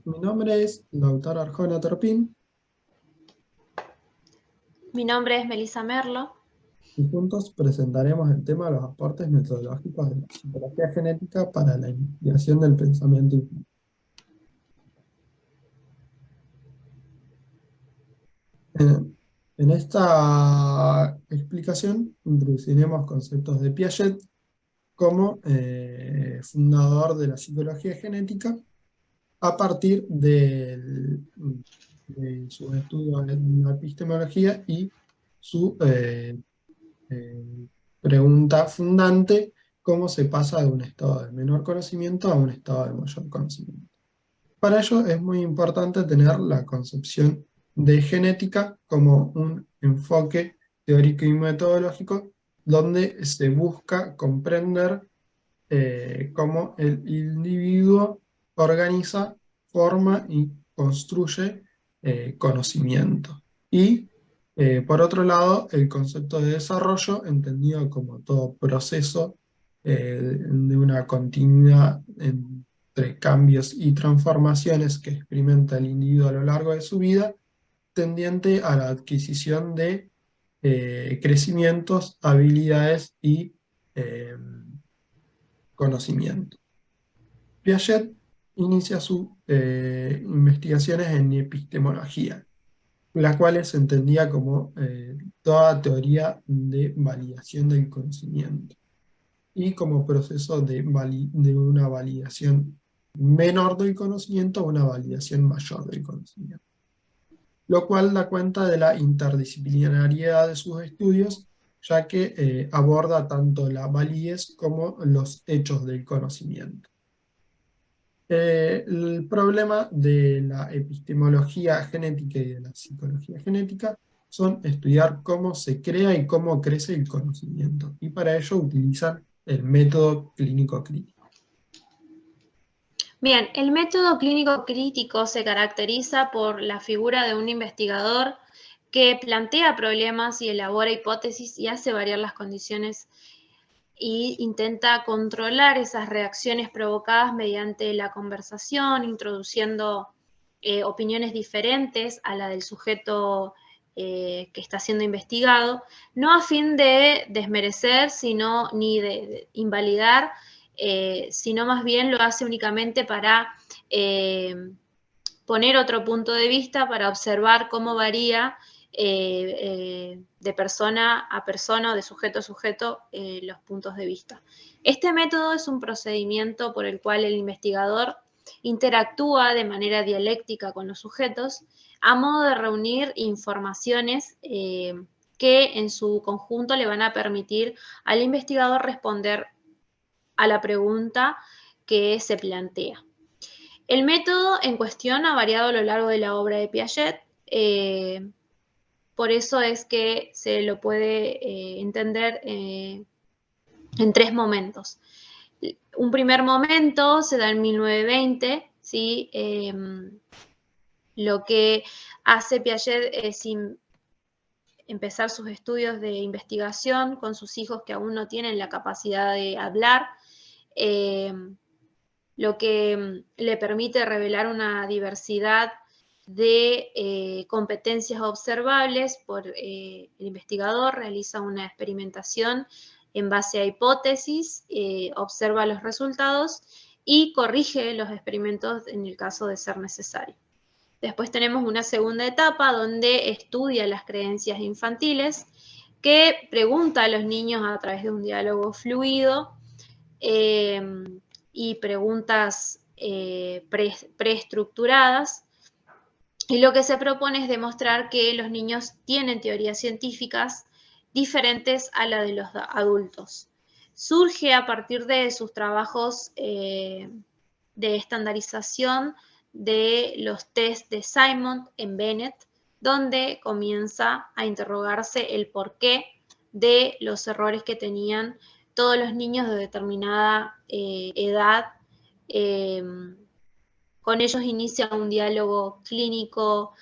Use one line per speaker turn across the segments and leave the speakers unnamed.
Mi nombre es Lautaro Arjona Torpín
Mi nombre es Melissa Merlo.
y juntos presentaremos el tema de los aportes metodológicos de la psicología genética para la investigación del pensamiento infantil. En esta explicación introduciremos conceptos de Piaget como fundador de la psicología genética a partir de sus estudios en la epistemología y su eh, pregunta fundante: ¿cómo se pasa de un estado de menor conocimiento a un estado de mayor conocimiento? Para ello es muy importante tener la concepción de genética como un enfoque teórico y metodológico donde se busca comprender cómo el individuo organiza, forma y construye conocimiento. Y por otro lado, el concepto de desarrollo, entendido como todo proceso de una continuidad entre cambios y transformaciones que experimenta el individuo a lo largo de su vida, tendiente a la adquisición de crecimientos, habilidades y eh, conocimiento. Piaget inicia sus investigaciones en epistemología, la cual se entendía como toda teoría de validación del conocimiento y como proceso de una validación menor del conocimiento a una validación mayor del conocimiento, lo cual da cuenta de la interdisciplinariedad de sus estudios, ya que aborda tanto la validez como los hechos del conocimiento. El problema de la epistemología genética y de la psicología genética son estudiar cómo se crea y cómo crece el conocimiento, y para ello utilizan el método clínico crítico.
Bien, el método clínico crítico se caracteriza por la figura de un investigador que plantea problemas y elabora hipótesis y hace variar las condiciones e intenta controlar esas reacciones provocadas mediante la conversación, introduciendo opiniones diferentes a la del sujeto que está siendo investigado, no a fin de desmerecer, sino ni de invalidar, sino más bien lo hace únicamente para poner otro punto de vista, para observar cómo varía de persona a persona o de sujeto a sujeto los puntos de vista. Este método es un procedimiento por el cual el investigador interactúa de manera dialéctica con los sujetos a modo de reunir informaciones que en su conjunto le van a permitir al investigador responder a la pregunta que se plantea. El método en cuestión ha variado a lo largo de la obra de Piaget, por eso es que se lo puede entender en tres momentos. Un primer momento se da en 1920, ¿sí? Lo que hace Piaget es empezar sus estudios de investigación con sus hijos que aún no tienen la capacidad de hablar, lo que le permite revelar una diversidad de competencias observables por el investigador, realiza una experimentación en base a hipótesis, observa los resultados y corrige los experimentos en el caso de ser necesario. Después tenemos una segunda etapa donde estudia las creencias infantiles, que pregunta a los niños a través de un diálogo fluido y preguntas preestructuradas. Y lo que se propone es demostrar que los niños tienen teorías científicas diferentes a la de los adultos. Surge a partir de sus trabajos de estandarización de los test de Simon en Bennett, donde comienza a interrogarse el porqué de los errores que tenían todos los niños de determinada edad. Con ellos inicia un diálogo clínico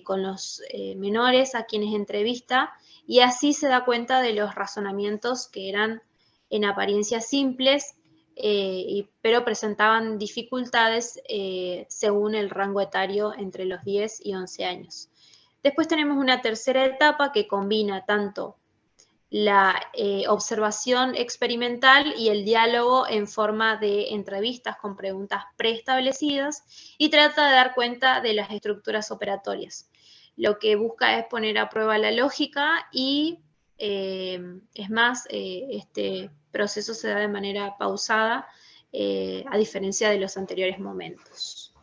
con los menores a quienes entrevista, y así se da cuenta de los razonamientos que eran en apariencia simples, pero presentaban dificultades según el rango etario entre los 10 y 11 años. Después tenemos una tercera etapa que combina tanto la observación experimental y el diálogo en forma de entrevistas con preguntas preestablecidas y trata de dar cuenta de las estructuras operatorias. Lo que busca es poner a prueba la lógica y es más, este proceso se da de manera pausada a diferencia de los anteriores momentos.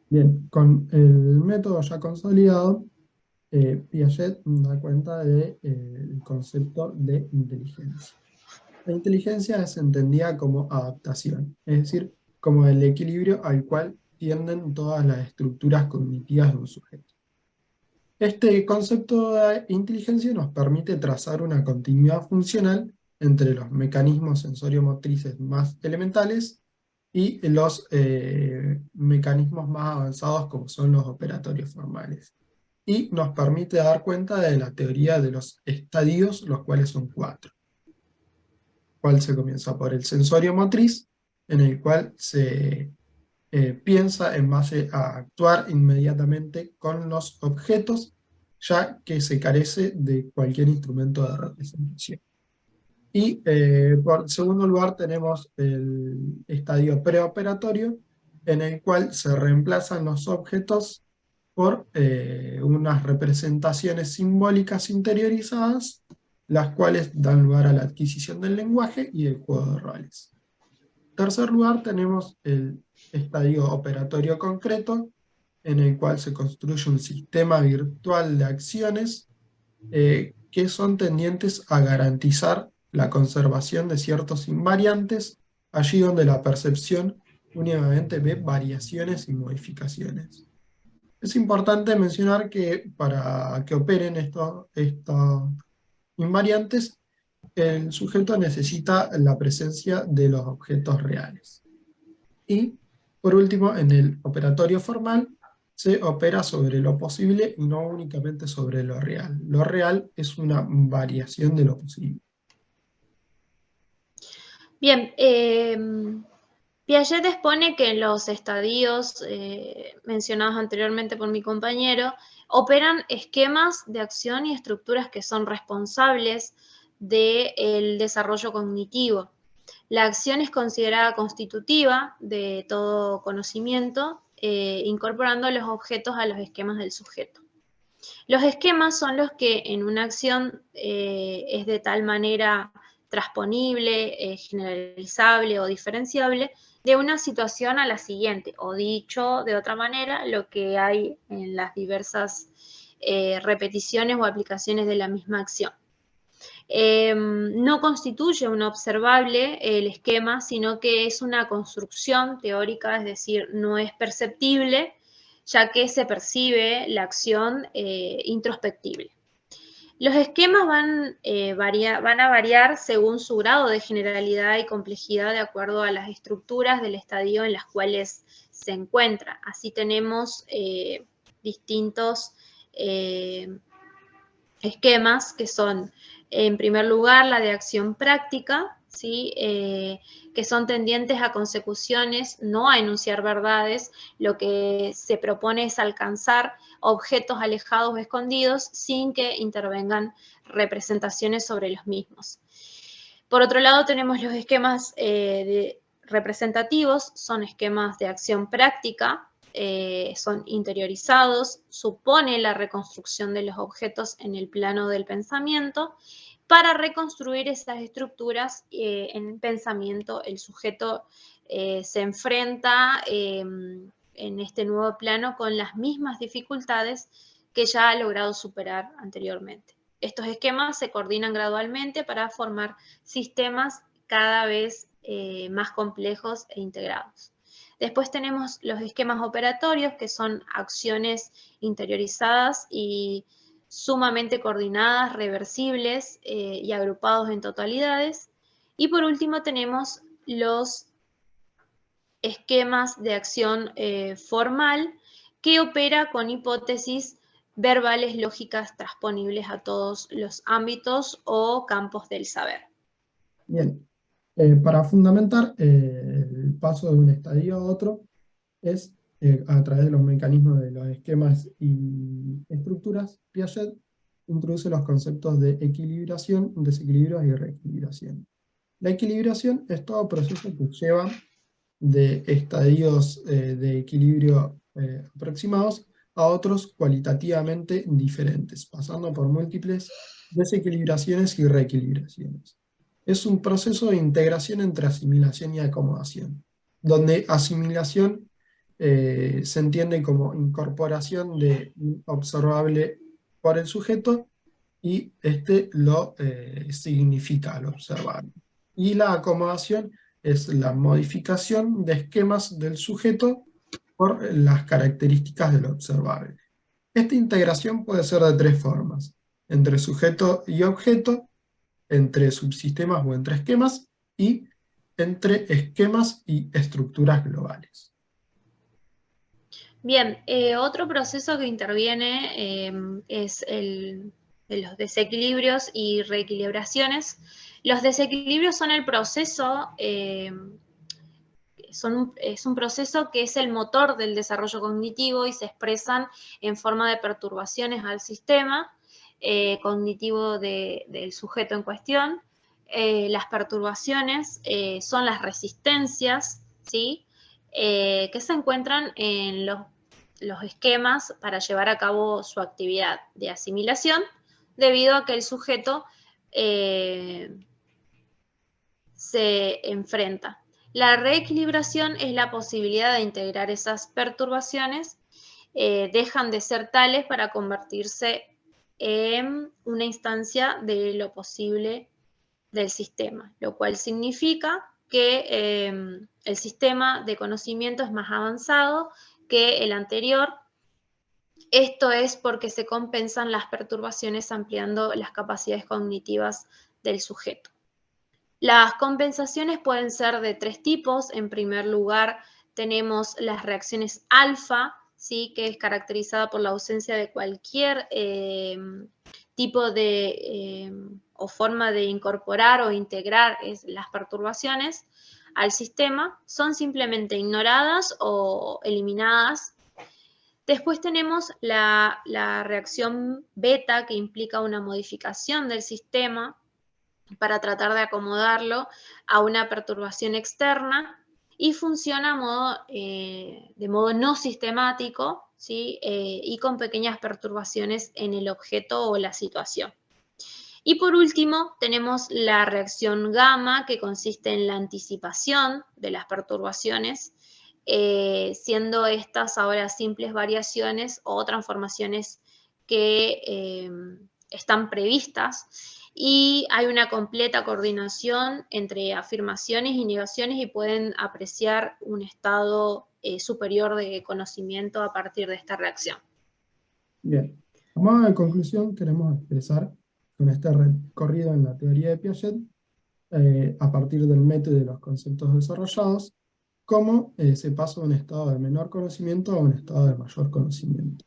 Bien, con el método ya consolidado, Piaget da cuenta del concepto de inteligencia. La inteligencia es entendida como adaptación, es decir, como el equilibrio al cual tienden todas las estructuras cognitivas de un sujeto. Este concepto de inteligencia nos permite trazar una continuidad funcional entre los mecanismos sensoriomotrices más elementales y los mecanismos más avanzados como son los operatorios formales. Y nos permite dar cuenta de la teoría de los estadios, los cuales son 4. Cual se comienza por el sensorio motriz, en el cual se piensa en base a actuar inmediatamente con los objetos, ya que se carece de cualquier instrumento de representación. Y por segundo lugar tenemos el estadio preoperatorio, en el cual se reemplazan los objetos por unas representaciones simbólicas interiorizadas, las cuales dan lugar a la adquisición del lenguaje y del juego de roles. En tercer lugar tenemos el estadio operatorio concreto, en el cual se construye un sistema virtual de acciones que son tendientes a garantizar la conservación de ciertos invariantes, allí donde la percepción únicamente ve variaciones y modificaciones. Es importante mencionar que para que operen estos invariantes, el sujeto necesita la presencia de los objetos reales. Y, por último, en el operatorio formal, se opera sobre lo posible y no únicamente sobre lo real. Lo real es una variación de lo posible.
Bien, Piaget expone que los estadios mencionados anteriormente por mi compañero operan esquemas de acción y estructuras que son responsables del desarrollo cognitivo. La acción es considerada constitutiva de todo conocimiento, incorporando los objetos a los esquemas del sujeto. Los esquemas son los que en una acción es de tal manera transponible, generalizable o diferenciable de una situación a la siguiente, o dicho de otra manera, lo que hay en las diversas repeticiones o aplicaciones de la misma acción. No constituye un observable el esquema, sino que es una construcción teórica, es decir, no es perceptible, ya que se percibe la acción introspectible. Los esquemas van a variar según su grado de generalidad y complejidad de acuerdo a las estructuras del estadio en las cuales se encuentra. Así tenemos distintos esquemas que son, en primer lugar, la de acción práctica, ¿sí? Que son tendientes a consecuciones, no a enunciar verdades. Lo que se propone es alcanzar objetos alejados o escondidos sin que intervengan representaciones sobre los mismos. Por otro lado, tenemos los esquemas representativos, son esquemas de acción práctica, son interiorizados, supone la reconstrucción de los objetos en el plano del pensamiento. Para reconstruir esas estructuras en el pensamiento, el sujeto se enfrenta en este nuevo plano con las mismas dificultades que ya ha logrado superar anteriormente. Estos esquemas se coordinan gradualmente para formar sistemas cada vez más complejos e integrados. Después tenemos los esquemas operatorios, que son acciones interiorizadas y sumamente coordinadas, reversibles y agrupados en totalidades. Y por último tenemos los esquemas de acción formal, que opera con hipótesis verbales lógicas transponibles a todos los ámbitos o campos del saber.
Bien, para fundamentar el paso de un estadio a otro es a través de los mecanismos de los esquemas y estructuras. Piaget introduce los conceptos de equilibración, desequilibrios y reequilibración. La equilibración es todo proceso que lleva de estadios de equilibrio aproximados a otros cualitativamente diferentes, pasando por múltiples desequilibraciones y reequilibraciones. Es un proceso de integración entre asimilación y acomodación, donde asimilación se entiende como incorporación de un observable por el sujeto y este lo significa al observable. Y la acomodación es la modificación de esquemas del sujeto por las características del observable. Esta integración puede ser de tres formas: entre sujeto y objeto, entre subsistemas o entre esquemas, y entre esquemas y estructuras globales.
Bien, otro proceso que interviene es de los desequilibrios y reequilibraciones. Los desequilibrios son el proceso, es un proceso que es el motor del desarrollo cognitivo y se expresan en forma de perturbaciones al sistema cognitivo del sujeto en cuestión. Las perturbaciones son las resistencias, ¿sí? Que se encuentran en los esquemas para llevar a cabo su actividad de asimilación, debido a que el sujeto se enfrenta. La reequilibración es la posibilidad de integrar esas perturbaciones, dejan de ser tales para convertirse en una instancia de lo posible del sistema, lo cual significa que el sistema de conocimiento es más avanzado que el anterior. Esto es porque se compensan las perturbaciones ampliando las capacidades cognitivas del sujeto. Las compensaciones pueden ser de tres tipos. En primer lugar, tenemos las reacciones alfa, ¿sí? Que es caracterizada por la ausencia de cualquier tipo de o forma de incorporar o integrar las perturbaciones al sistema. Son simplemente ignoradas o eliminadas. Después tenemos la reacción beta, que implica una modificación del sistema para tratar de acomodarlo a una perturbación externa, y funciona de modo no sistemático, ¿sí? Y con pequeñas perturbaciones en el objeto o la situación. Y por último, tenemos la reacción gamma, que consiste en la anticipación de las perturbaciones, siendo estas ahora simples variaciones o transformaciones que están previstas, y hay una completa coordinación entre afirmaciones y negaciones y pueden apreciar un estado superior de conocimiento a partir de esta reacción.
Bien, a modo de conclusión, queremos expresar con este recorrido en la teoría de Piaget, a partir del método y de los conceptos desarrollados, cómo se pasa de un estado de menor conocimiento a un estado de mayor conocimiento.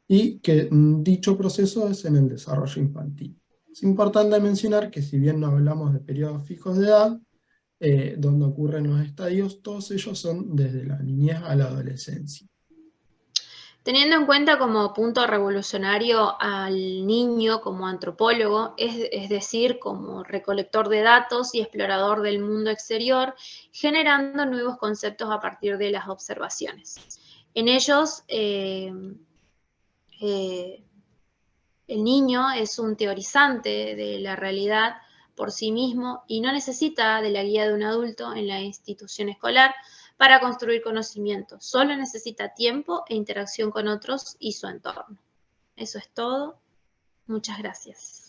Y que dicho proceso es en el desarrollo infantil. Es importante mencionar que, si bien no hablamos de periodos fijos de edad, donde ocurren los estadios, todos ellos son desde la niñez a la adolescencia.
Teniendo en cuenta como punto revolucionario al niño como antropólogo, es decir, como recolector de datos y explorador del mundo exterior, generando nuevos conceptos a partir de las observaciones. En ellos, el niño es un teorizante de la realidad por sí mismo y no necesita de la guía de un adulto en la institución escolar para construir conocimiento. Solo necesita tiempo e interacción con otros y su entorno. Eso es todo. Muchas gracias.